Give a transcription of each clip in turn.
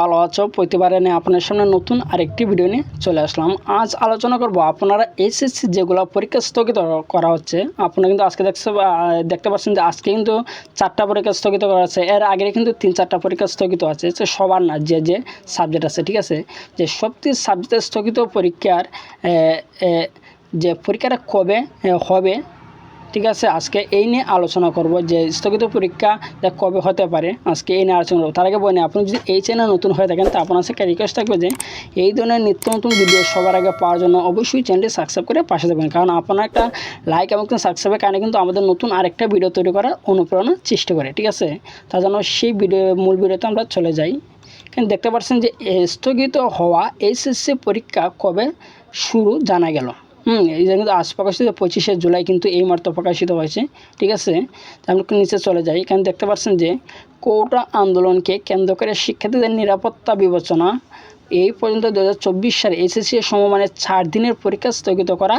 ভালো আছো প্রতিবারে নিয়ে আপনার সামনে নতুন আরেকটি ভিডিও নিয়ে চলে আসলাম। আজ আলোচনা করব আপনারা এসএসসি যেগুলো পরীক্ষা স্থগিত করা হচ্ছে। আপনারা কিন্তু আজকে দেখতে পাচ্ছেন যে আজকে কিন্তু 4টা পরীক্ষা স্থগিত করা আছে। এর আগে কিন্তু 3-4টা পরীক্ষা স্থগিত আছে, সবার না, যে সাবজেক্ট আছে, ঠিক আছে, যে সবটি সাবজেক্টের স্থগিত পরীক্ষার যে পরীক্ষাটা কবে হবে, ঠিক আছে, আজকে এই নিয়ে আলোচনা করব যে স্থগিত পরীক্ষা কবে হতে পারে। আজকে এই নিয়ে আলোচনা করব। তার আগে বলি, আপনি যদি এই চ্যানেল নতুন হয়ে থাকেন তো আপনার সাথে রিকোয়েস্ট থাকবে যে এই ধরনের নিত্য নতুন ভিডিও সবার আগে পাওয়ার জন্য অবশ্যই চ্যানেলটি সাবস্ক্রাইব করে পাশে থাকবেন, কারণ আপনার একটা লাইক এবং সাবস্ক্রাইবের কারণে কিন্তু আমাদের নতুন আরেকটা ভিডিও তৈরি করার অনুপ্রেরণা সৃষ্টি করে, ঠিক আছে। তার জন্য সেই মূল ভিডিওতে আমরা চলে যাই। কিন্তু দেখতে পাচ্ছেন যে স্থগিত হওয়া এসএসসি পরীক্ষা কবে শুরু জানা গেল। এই যে কিন্তু আজ প্রকাশিত 25শে জুলাই কিন্তু এই মাত্র প্রকাশিত হয়েছে, ঠিক আছে। আমরা নিচে চলে যাই। এখানে দেখতে পাচ্ছেন যে কোটা আন্দোলনকে কেন্দ্র করে শিক্ষার্থীদের নিরাপত্তা বিবেচনা এই পর্যন্ত 2024 সালে এসএসসি সমমানের 4 দিনের পরীক্ষা স্থগিত করা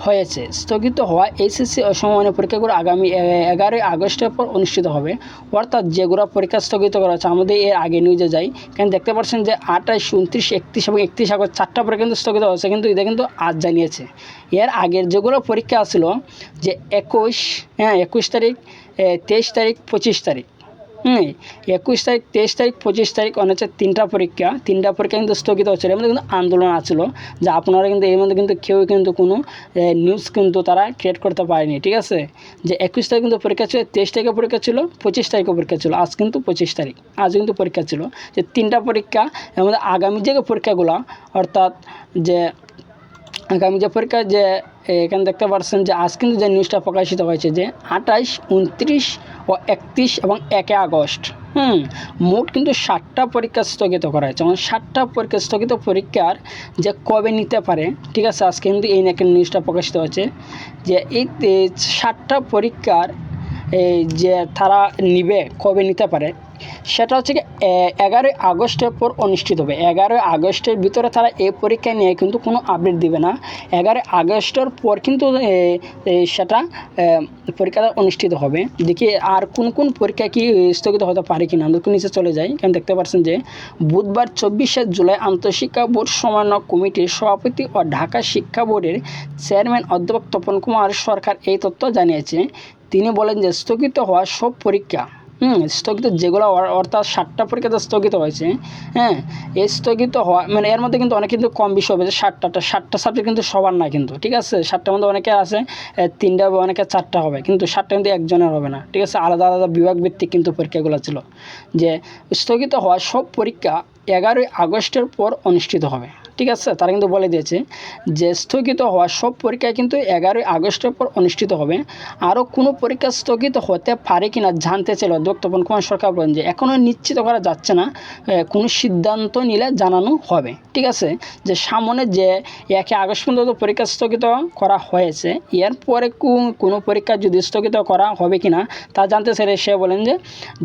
হয়েছে। স্থগিত হওয়া এসএসসি সমমানের পরীক্ষাগুলো আগামী 11 আগস্টের পর অনুষ্ঠিত হবে। অর্থাৎ যেগুলো পরীক্ষা স্থগিত করা হচ্ছে, আমাদের এর আগে নিউজে যাই, কারণ দেখতে পাচ্ছেন যে 28, 29, 31 এবং 31 আগস্ট 4টা পরীক্ষা কিন্তু স্থগিত হচ্ছে, কিন্তু এটা কিন্তু আজ জানিয়েছে। এর আগের যেগুলো পরীক্ষা ছিল যে 21 তারিখ, 23 তারিখ, 25 তারিখ, 21 তারিখ, 23 তারিখ, 25 তারিখ হচ্ছে 3টা পরীক্ষা কিন্তু স্থগিত হচ্ছিল। এর মধ্যে কিন্তু আন্দোলন আছিল, যা আপনারা কিন্তু এর মধ্যে কিন্তু কেউ কিন্তু কোনো নিউজ কিন্তু তারা ক্রিয়েট করতে পারেনি, ঠিক আছে। যে 21 তারিখ কিন্তু পরীক্ষা ছিল, 23 তারিখে পরীক্ষা ছিল, 25 তারিখে পরীক্ষা ছিল, আজ কিন্তু 25 তারিখ, আজ কিন্তু পরীক্ষা ছিল। যে 3টা পরীক্ষা, এর মধ্যে আগামী যে পরীক্ষাগুলো, অর্থাৎ যে আগামী যে পরীক্ষা, যে এখানে দেখতে পাচ্ছেন যে আজ কিন্তু যে নিউজটা প্রকাশিত হয়েছে যে 28, 29 ও 31 এবং 1 আগস্ট মোট কিন্তু 7টা পরীক্ষা স্থগিত করা হয়েছে। এবং 7টা পরীক্ষা স্থগিত পরীক্ষার যে কবে নিতে পারে, ঠিক আছে, আজকে কিন্তু এই নিউজটা প্রকাশিত হয়েছে যে এই 7টা পরীক্ষার যে তারা নিবে, কবে নিতে পারে, সেটা হচ্ছে কি 11 আগস্টের পর অনুষ্ঠিত হবে। 11 আগস্টের ভিতরে তারা এই পরীক্ষা নিয়ে কিন্তু কোনো আপডেট দিবে না। 11 আগস্টের পর কিন্তু সেটা পরীক্ষাটা অনুষ্ঠিত হবে। দেখি আর কোন পরীক্ষা কি স্থগিত হতে পারে কিনা, আমরা নিচে চলে যাই। কারণ দেখতে পাচ্ছেন যে বুধবার 24শে জুলাই আন্তঃশিক্ষা বোর্ড সমন্বয় কমিটির সভাপতি ও ঢাকা শিক্ষা বোর্ডের চেয়ারম্যান অধ্যাপক তপন কুমার সরকার এই তথ্য জানিয়েছে। তিনি বলেন যে স্থগিত হওয়া সব পরীক্ষা স্থগিত যেগুলো, অর্থাৎ 7টা পরীক্ষাতে স্থগিত হয়েছে, এই স্থগিত হওয়া মানে এর মধ্যে কিন্তু অনেক কিন্তু কম বেশি হবে। 7টা সাবজেক্ট কিন্তু সবার না কিন্তু, ঠিক আছে। 7টার মধ্যে অনেকে আছে 3টা হবে, অনেকে 4টা হবে, কিন্তু 7টা কিন্তু একজনের হবে না, ঠিক আছে। আলাদা আলাদা বিভাগ ভিত্তিক কিন্তু পরীক্ষাগুলো ছিল। যে স্থগিত হওয়া সব পরীক্ষা 11 আগস্টের পর অনুষ্ঠিত হবে, ঠিক আছে। তারা কিন্তু বলে দিয়েছে যে স্থগিত হওয়া সব পরীক্ষা কিন্তু 11 আগস্টের পর অনুষ্ঠিত হবে। আরও কোনো পরীক্ষা স্থগিত হতে পারে কিনা জানতে চাইল অধ্যাপক তপন কুমার সরকার বলেন যে এখনও নিশ্চিত করা যাচ্ছে না, কোনো সিদ্ধান্ত নিলে জানানো হবে, ঠিক আছে। যে সামনে যে 1 আগস্ট পর্যন্ত পরীক্ষা স্থগিত করা হয়েছে, এরপরে কোনো পরীক্ষা যদি স্থগিত করা হবে কিনা তা জানতে চাইলে সে বলেন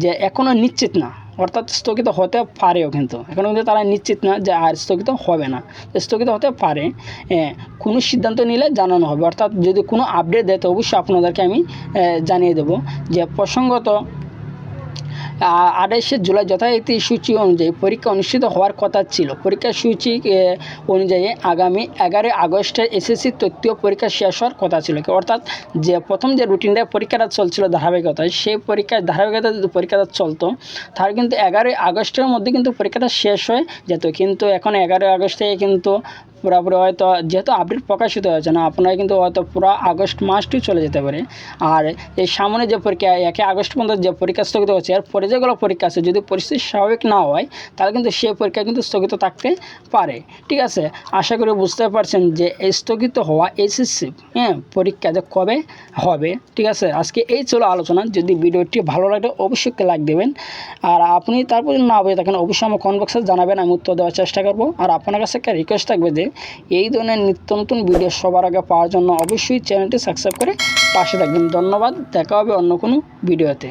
যে এখনও নিশ্চিত না, অর্থাৎ স্থগিত হতে পারেও, কিন্তু এখন কিন্তু তারা নিশ্চিত না যে আর স্থগিত হবে না, স্থগিত হতে পারে। কোনো সিদ্ধান্ত নিলে জানানো হবে, অর্থাৎ যদি কোনো আপডেট দেয় তো অবশ্যই আপনাদেরকে আমি জানিয়ে দেব। যে প্রসঙ্গত 28শে জুলাই যথারীতি সূচি অনুযায়ী পরীক্ষা অনুষ্ঠিত হওয়ার কথা ছিল। পরীক্ষার সূচি অনুযায়ী আগামী 11 আগস্টে এসএসসি তৃতীয় পরীক্ষা শেষ হওয়ার কথা ছিল। অর্থাৎ যে প্রথম যে রুটিনটা পরীক্ষাটা চলছিল ধারাবাহিকতায়, সেই ধারাবাহিকতা যদি পরীক্ষাটা চলতো তাহলে কিন্তু 11 আগস্টের মধ্যে কিন্তু পরীক্ষাটা শেষ হয়ে যেত। কিন্তু এখন 11 আগস্ট থেকে কিন্তু পুরোপুরি হয়তো, যেহেতু আপডেট প্রকাশিত হয়েছে না, আপনারা কিন্তু হয়তো পুরো আগস্ট মাসটি চলে যেতে পারে। আর এই সামনে যে পরীক্ষা 1 আগস্ট পর্যন্ত যে পরীক্ষা স্থগিত হচ্ছে, এর পরে যেগুলো পরীক্ষা আছে যদি পরিস্থিতি স্বাভাবিক না হয় তাহলে কিন্তু সেই পরীক্ষা কিন্তু স্থগিত থাকতে পারে, ঠিক আছে। আশা করি বুঝতে পারছেন যে এই স্থগিত হওয়া এসএসসি পরীক্ষা যে কবে হবে, ঠিক আছে। আজকে এই ছিল আলোচনা। যদি ভিডিওটি ভালো লাগে অবশ্যই লাইক দেবেন, আর আপনি তারপর না বুঝে থাকেন অবশ্যই আমার কমেন্ট বক্সে জানাবেন, আমি উত্তর দেওয়ার চেষ্টা করবো। আর আপনার কাছে একটা রিকোয়েস্ট থাকবে যে এই ধরনের নিত্য নতুন ভিডিও সবার আগে পাওয়ার জন্য অবশ্যই চ্যানেলটি সাবস্ক্রাইব করে পাশে থাকবেন। ধন্যবাদ, দেখা হবে অন্য কোনো ভিডিওতে।